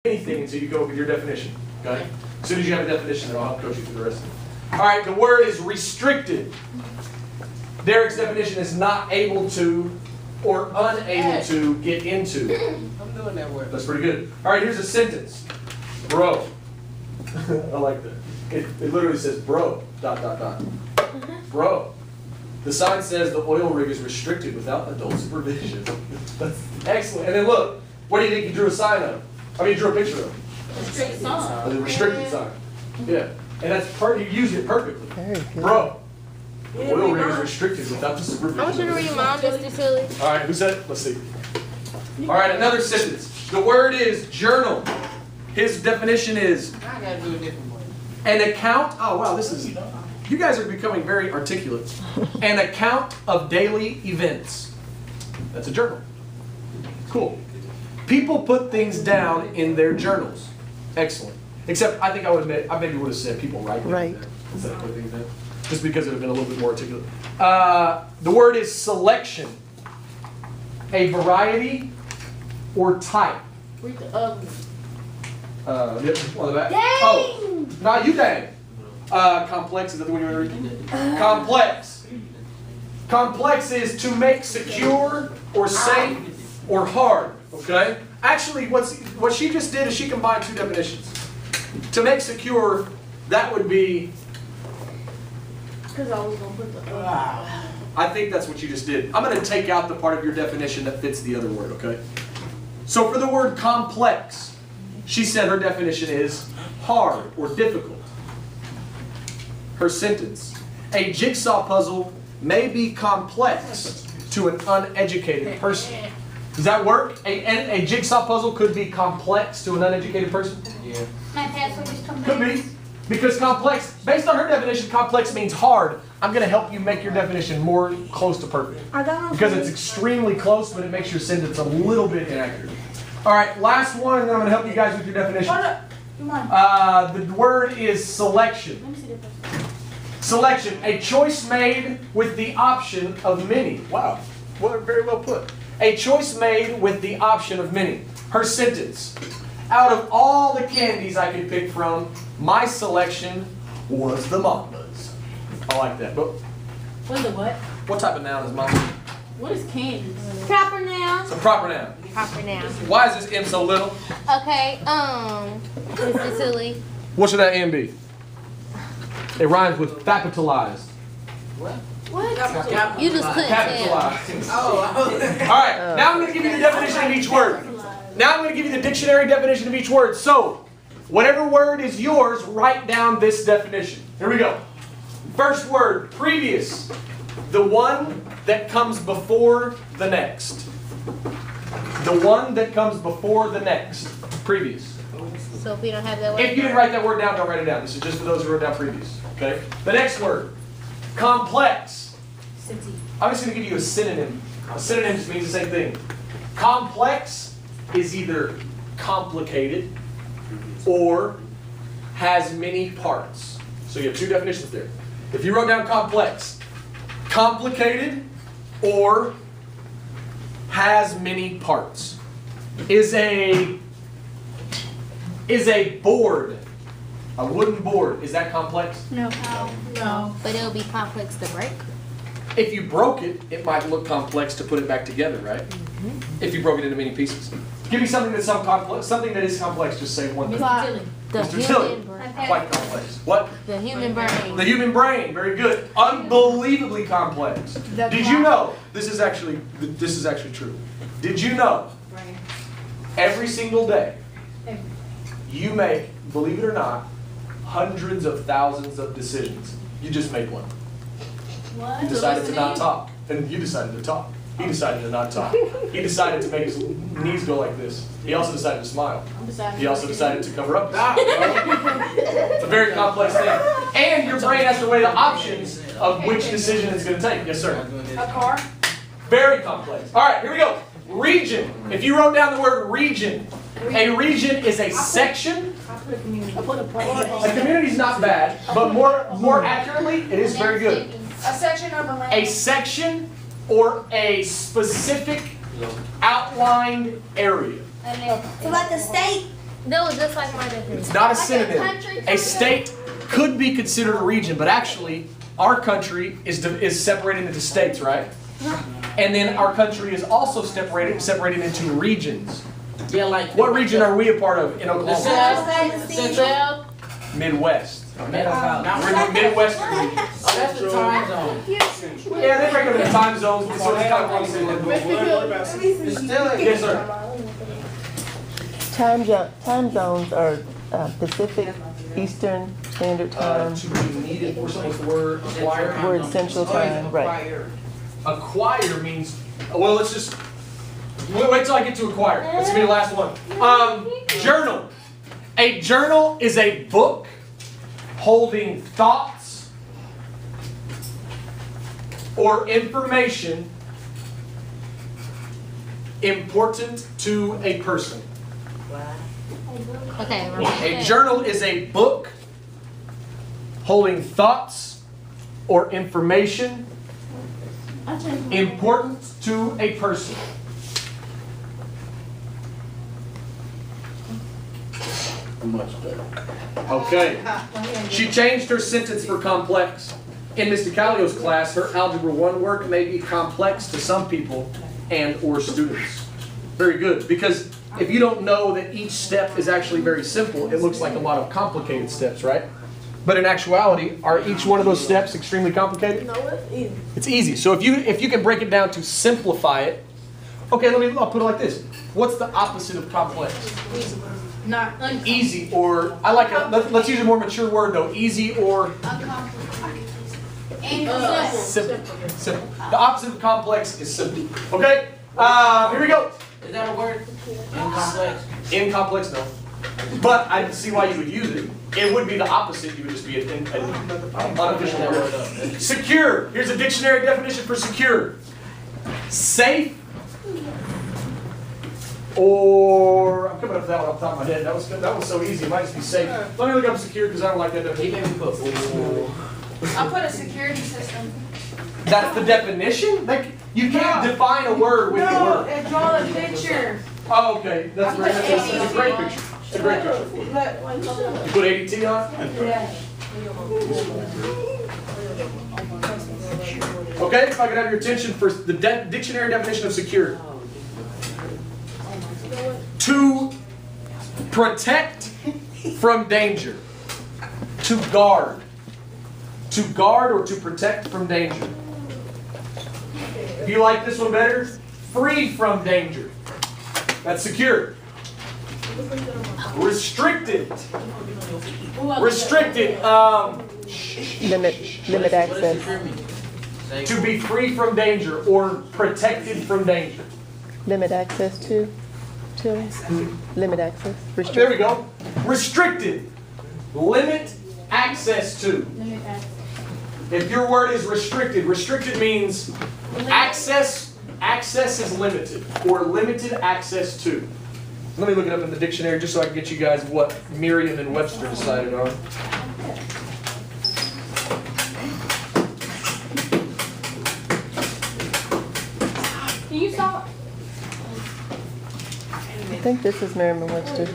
anything until you go with your definition. Okay? As soon as you have a definition, then I'll help coach you through the rest of it. All right, the word is restricted. Derek's definition is not able to or unable to get into. I'm doing that word. That's pretty good. All right, here's a sentence. Bro. I like that. It literally says bro, ... Bro. The sign says the oil rig is restricted without adult supervision. That's excellent. And then look, what do you think he drew a sign of? I mean, he drew a picture of. Restricted sign. The restricted sign. Yeah. And that's you used it perfectly. Bro. The oil rig is restricted without the supervision. I want you to read your mom, Mr. Tilley. All right, who said it? Let's see. All right, another sentence. The word is journal. His definition is I gotta do a different way. an account. Oh, wow, this is. You guys are becoming very articulate. An account of daily events. That's a journal. Cool. People put things down in their journals. Excellent. Except I think I maybe would have said people write things down instead of put things down. Just because it would have been a little bit more articulate. The word is selection. A variety or type. Read the ugly. On the back. Dang! Oh, not you dang. Complex, is that the one you want to read? Complex. Complex is to make secure or safe or hard. Okay? Actually, what she just did is she combined two definitions. To make secure, that would be. Because I was going to put the ugly. I think that's what you just did. I'm going to take out the part of your definition that fits the other word, okay? So for the word complex, she said her definition is hard or difficult. Her sentence, a jigsaw puzzle may be complex to an uneducated person. Does that work? A jigsaw puzzle could be complex to an uneducated person? Yeah. My password is coming. Could be. Because complex, based on her definition, complex means hard. I'm going to help you make your definition more close to perfect. Because it's extremely close, but it makes your sentence a little bit inaccurate. All right, last one, and then I'm going to help you guys with your definition. The word is selection. Let me see the first. Selection, a choice made with the option of many. Wow, very well put. A choice made with the option of many. Her sentence, out of all the candies I could pick from, my selection was the Mamas. I like that. But What the what? what type of noun is Mama? What is candy? Proper noun. It's a proper noun. Proper noun. Why is this M so little? Okay, Mr. Tilley. What should that M be? It rhymes with capitalized. What? What? You just couldn't tell. Capitalized. Oh. All right, now I'm going to give you the definition of each word. Now I'm going to give you the dictionary definition of each word. So, whatever word is yours, write down this definition. Here we go. First word, previous. The one that comes before the next. The one that comes before the next. Previous. So if we don't have that word. If you didn't write that word down, don't write it down. This is just for those who wrote down previous. Okay? The next word, complex. I'm just going to give you a synonym. A synonym just means the same thing. Complex is either complicated or has many parts. So you have two definitions there. If you wrote down complex, complicated or has many parts. Is a board, a wooden board, is that complex? No. No. But it'll be complex to break. If you broke it, it might look complex to put it back together, right? If you broke it into many pieces. Give me something that's something that is complex. Just say one thing. The Mr. Tilley. human brain. Quite complex. What? The human brain. The human brain. Very good. Unbelievably complex. Did you know? This is actually true. Did you know? Every single day, you make, believe it or not, hundreds of thousands of decisions. You just make one. What? You decided to not talk, and you decided to talk. He decided to not talk. He decided to make his knees go like this. He also decided to smile. He also decided to cover up his eyes. It's a very complex thing. And your brain has to weigh the options of which decision it's going to take. Yes, sir. A car? Very complex. All right, here we go. Region. If you wrote down the word region, a region is a section. A community is not bad, but more accurately, it is very good. A section of a land. A section or a specific outlined area. So like the state? No, just like my definition. It's not a Like synonym. country A state could be considered a region, but actually, our country is separated into states, right? And then our country is also separated into regions. Yeah, like. What region are we a part of in Oklahoma? Central. Midwest. Not We're in the Midwestern region. Oh, that's the time zone. Yeah, they break up into time zones, so it's kind of wrong to say that. It's still Yes, sir. Time zones are Pacific, Eastern Standard Time, To be needed, what's the word? Acquire? we're in Central Time, right. Acquire means, well, let's just, wait till I get to acquire. That's gonna be the last one. Journal. A journal is a book holding thoughts or information important to a person. Okay, A journal is a book holding thoughts or information important to a person. much better. Okay. She changed her sentence for complex. In Ms. DiCalio's class, her Algebra 1 work may be complex to some people and or students. Very good, because if you don't know that each step is actually very simple, it looks like a lot of complicated steps, right? But in actuality, are each one of those steps extremely complicated? No, it's easy. It's easy. So if you can break it down to simplify it, okay, I'll put it like this. What's the opposite of complex? Not Easy, or I like it. Let's use a more mature word though. Easy or simple. Simple. The opposite of complex is simple. Okay. Here we go. Is that a word? Incomplex. Incomplex, no. But I see why you would use it. It would be the opposite. You would just be an unofficial word. Secure. Here's a dictionary definition for secure. Safe. Or I'm coming up with that one off the top of my head. That was so easy. It might just be safe. Let me look up secure because I don't like that definition. I'll put a security system. That's the definition? You can't define a word with a word. No, draw a picture. Oh, okay. That's great. That's a great picture. It's a great picture. You put ADT on? Yeah. Okay, if I could have your attention for the dictionary definition of secure. To protect from danger. To guard. To guard or to protect from danger. If you like this one better, free from danger. That's secure. Restricted. Restricted. Limit access. To be free from danger or protected from danger. Limit access to? Limit access. There we go. Restricted. Limit access to. If your word is restricted, restricted means access is limited or limited access to. Let me look it up in the dictionary just so I can get you guys what Merriam and Webster decided on. Can you stop? I think this is Merriam-Webster.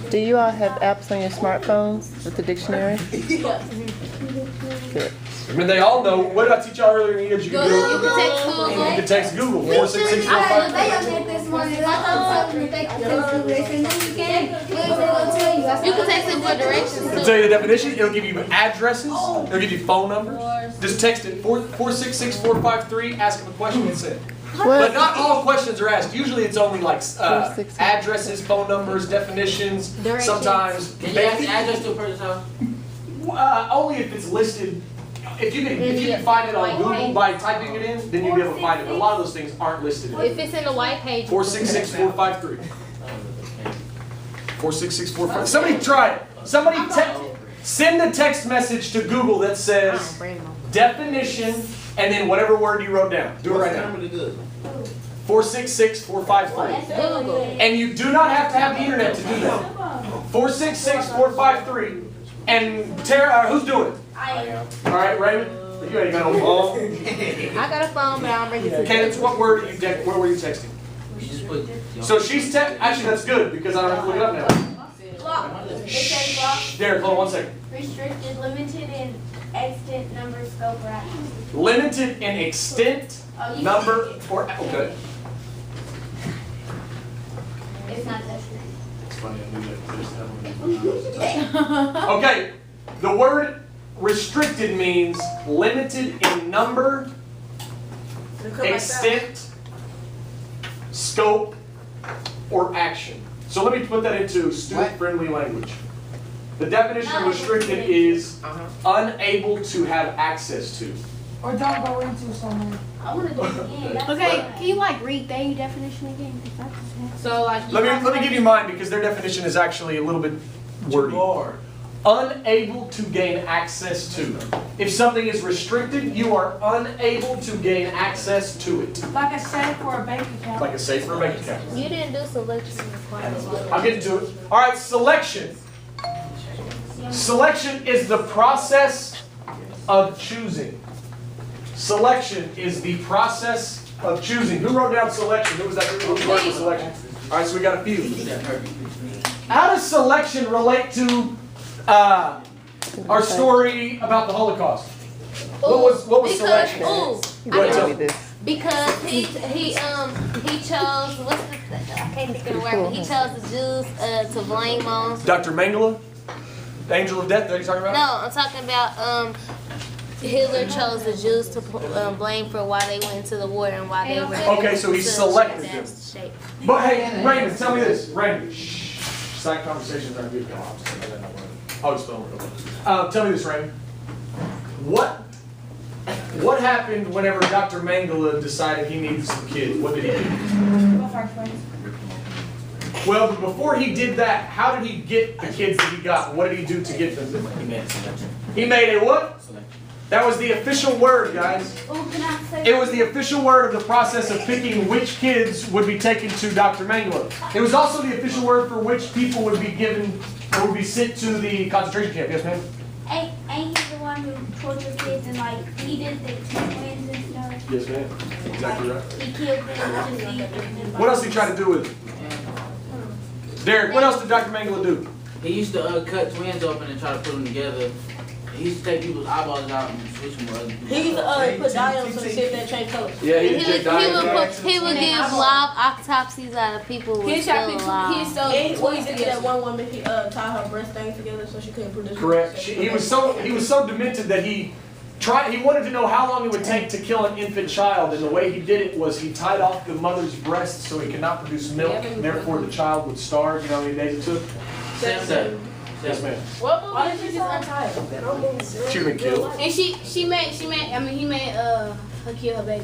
Do you all have apps on your smartphones with the dictionary? Good. I mean, they all know. What did I teach y'all earlier in the year? You can do You can text Google. You can text Google. 466 I was there this morning. I thought you take directions. No, you can't. It'll tell you. You can text it for directions It'll too. tell you the definition. It'll give you addresses. It'll give you phone numbers. Just text it 466-453. Ask them a question and send. But not all questions are asked. Usually it's only like addresses, phone numbers, definitions. Directions. Sometimes Can you ask the address to a person's house? only if it's listed. If you can find it on Google by typing it in, then you'll be able to find it. But a lot of those things aren't listed. If it's in the white page. 466-453. 466-453. Somebody try it. Somebody send a text message to Google that says definition and then whatever word you wrote down. Do it right now. 466-453. And you do not have to have the internet to do that. 466-453. And Tara, who's doing it? All right, Raymond. You ain't got no phone. I got a phone, but I don't bring it to Candace, what word were you texting? put. So she's actually that's good because I don't have to look it up now. Block. It says block. Derek, hold on 1 second. Restricted, limited in extent, number, scope, or action. Limited in extent, Oh, you number, can see it. or okay. It's not that. It's funny, I knew that. Okay, the word restricted means limited in number, extent, scope, or action. So let me put that into student-friendly language. The definition of restricted is unable to have access to. Or don't go into somewhere. I want to do it again. That's Okay, fine. can you like read their definition again? 'Cause I just had- So like. Let me give you mine because their definition is actually a little bit wordy. Unable to gain access to. If something is restricted, you are unable to gain access to it. Like a safe or a bank account. Like a safe or a bank account. You didn't do selection requirements. I'll get into it. All right, selection. Selection is the process of choosing. Selection is the process of choosing. Who wrote down selection? Who was that? Who worked with selection? All right, so we got a few. How does selection relate to our story about the Holocaust? What was selection? Ooh, Go ahead, tell me. because he chose what's the I can't think of the word. But he chose the Jews to blame on. Dr. Mengele, the angel of death. That you talking about? No, I'm talking about Hitler chose the Jews to blame for why they went into the war and why they were. Okay, so he to selected that them. shape. But hey, Raymond, tell me this. Raymond, shh. Side conversations aren't good. I'll just film it. Tell me this, Raymond. What happened whenever Dr. Mengele decided he needed some kids? What did he do? Well, but before he did that, how did he get the kids that he got? What did he do to get them? He made a selection. He made a what? That was the official word, guys. Oh, can I say? It was the official word of the process of picking which kids would be taken to Dr. Mengele. It was also the official word for which people would be given, or would be sent to the concentration camp. Yes, ma'am? Ain't he the one who tortured kids and like he did the twins and stuff? Yes, ma'am. Exactly right. He killed them to see. What else did he try to do with it? Derek, what else did Dr. Mengele do? He used to cut twins open and try to put them together. He used to take people's eyeballs out and switch them with other people. He used to put dye on so they see if they change colors. Yeah, He would give live autopsies out of people who were He still shot people. alive. He stole. He used to get that one woman. He tied her breast things together so she couldn't produce. Correct. He was so demented that he wanted to know how long it would take to kill an infant child, and the way he did it was he tied off the mother's breast so he could not produce milk, and therefore the child would starve. You know how many days it took? 7. Yes, ma'am. Why did you just untie her? She'd been killed. And he made her kill her baby.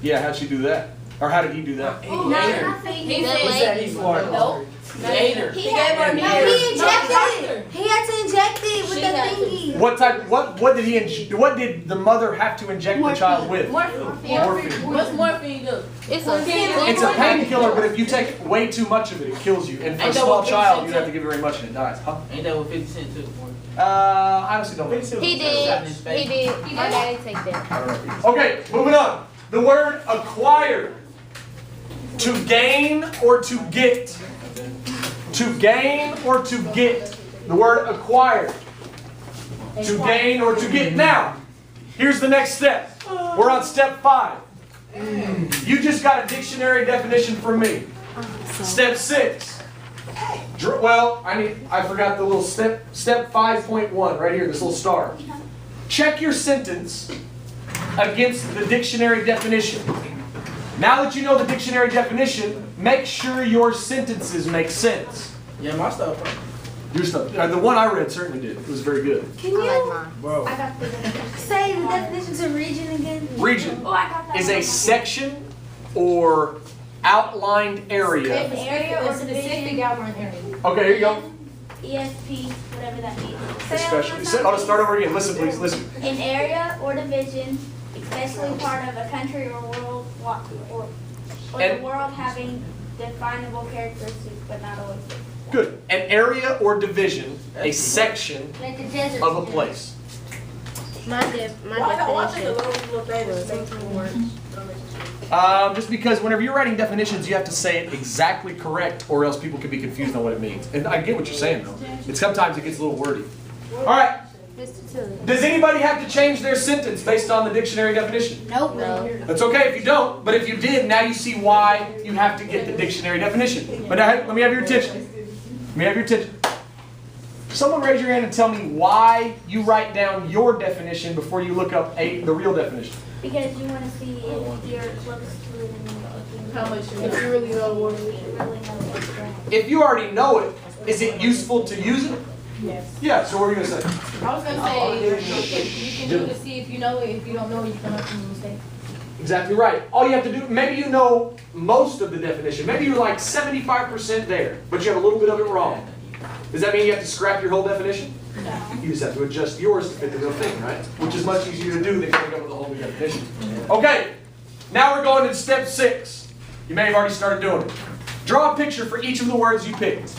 Yeah, how'd she do that? Or how did he do that? No, nothing. He said said, Nope. He ate her. He gave her No, he injected it. He had to inject it with the thingy. What did the mother have to inject the child with? Morphine. What's morphine do? It's a It's a painkiller, but if you take way too much of it, it kills you. And for a small child, you don't have to give it very much and it dies. Huh? Ain't that what 50 Cent took? I honestly don't know. He did. My daddy take that. I don't know. Okay, moving on. The word acquire. To gain or to get. To gain or to get. The word acquire. To gain or to get. Now, here's the next step. We're on step 5. You just got a dictionary definition from me. Step 6. Well, I forgot the little step 5.1 right here, this little star. Check your sentence against the dictionary definition. Now that you know the dictionary definition, make sure your sentences make sense. Yeah, my stuff. Your stuff. The one I read certainly did. It was very good. Can you Bro. I got the definition. say the definition to region again? Region Oh, I got that. is a section or outlined area. An area or Specific division. outline area. Okay, here you go. ESP, whatever that means. Especially. I'll start over again. Listen, please. Listen. An area or division, especially part of a country or world, or And- the world having definable characteristics, but not always. Good. An area or division, a section Like the desert. of a place. My Why think the definition. little thing is making words? Just because whenever you're writing definitions, you have to say it exactly correct, or else people can be confused on what it means. And I get what you're saying, though. It's sometimes it gets a little wordy. All right. Mr. Tilley. Does anybody have to change their sentence based on the dictionary definition? Nope. No. That's okay if you don't, but if you did, now you see why you have to get the dictionary definition. But now, let me have your attention. Let me have your attention. Someone raise your hand and tell me why you write down your definition before you look up the real definition. Because you want to see if you're close to it and How much if you really know the word? you really know what's going on. If you already know it, is it useful to use it? Yes. Yeah, so what are you going to say? I was gonna say, you can do it to see if you know it. If you don't know it, you can make a mistake. Exactly right. All you have to do, maybe you know most of the definition. Maybe you're like 75% there, but you have a little bit of it wrong. Does that mean you have to scrap your whole definition? No. You just have to adjust yours to fit the real thing, right? Which is much easier to do than coming up with a whole new definition. Okay, now we're going to step 6. You may have already started doing it. Draw a picture for each of the words you picked.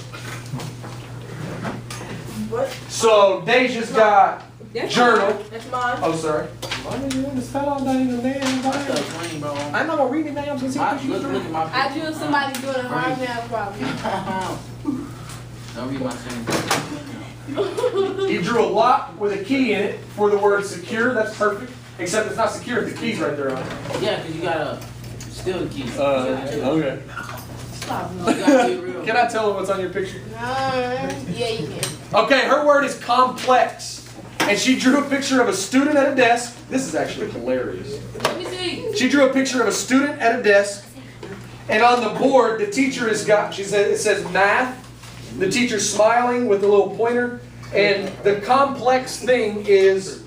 What? So Deja's got journal. That's mine. Oh, sorry. Why did you want to spell all that in the damn That's Bible? clean, bro. I'm not gonna read it now. I'm just gonna see Look at my I drew somebody doing a hard math problem. Don't read my same. You drew a lock with a key in it for the word secure. That's perfect. Except it's not secure if the key's right there on it. Yeah, because you gotta steal the keys. Okay. Stop. You gotta be real. Can I tell them what's on your picture? Yeah, you can. Okay, her word is complex. And she drew a picture of a student at a desk. This is actually hilarious. Let me see. She drew a picture of a student at a desk. And on the board, the teacher has got, it says math. The teacher's smiling with a little pointer. And the complex thing is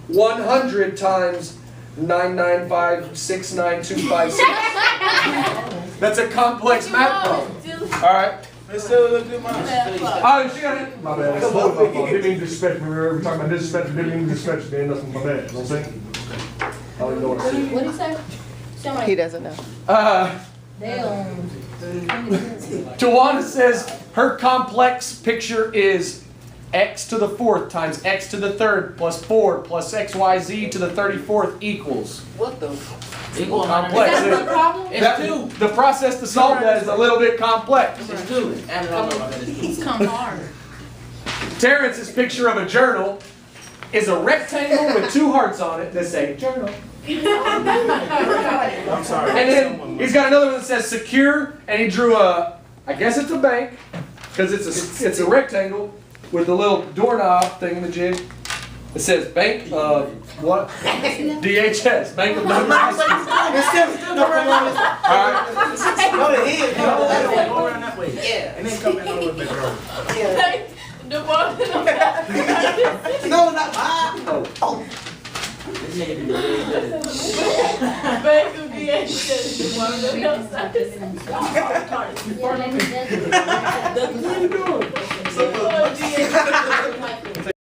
100 times 995,69256. That's a complex math problem. All right. Let's still look good, man. Oh, she got it. My bad. That's both my fault. Didn't mean to disrespect me. We were talking about disrespect. Didn't mean to disrespect you, man. That's my bad. You know what I'm saying? I don't even know what I said. What did he say? Somebody. He doesn't know. Damn. Tawana says her complex picture is x to the 4th times x to the 3rd plus 4 plus xyz to the 34th equals. What the? Equal Complex. That's the problem? That- It's 2. The process to solve that is a little bit complex. It's 2. Add it all up. It's come hard. Terrence's picture of a journal is a rectangle with 2 hearts on it that say journal. I'm sorry. And then he's got another one that says secure, and he drew a, I guess it's a bank, because it's a rectangle with a little doorknob thing in the jig. It says Bank of what? DHS, Bank of All right. Go to him. Go around that way. Yeah. And then come in a little bit early. The ball. No, not mine. Oh. This nigga be really good. Back of the action. What are you doing?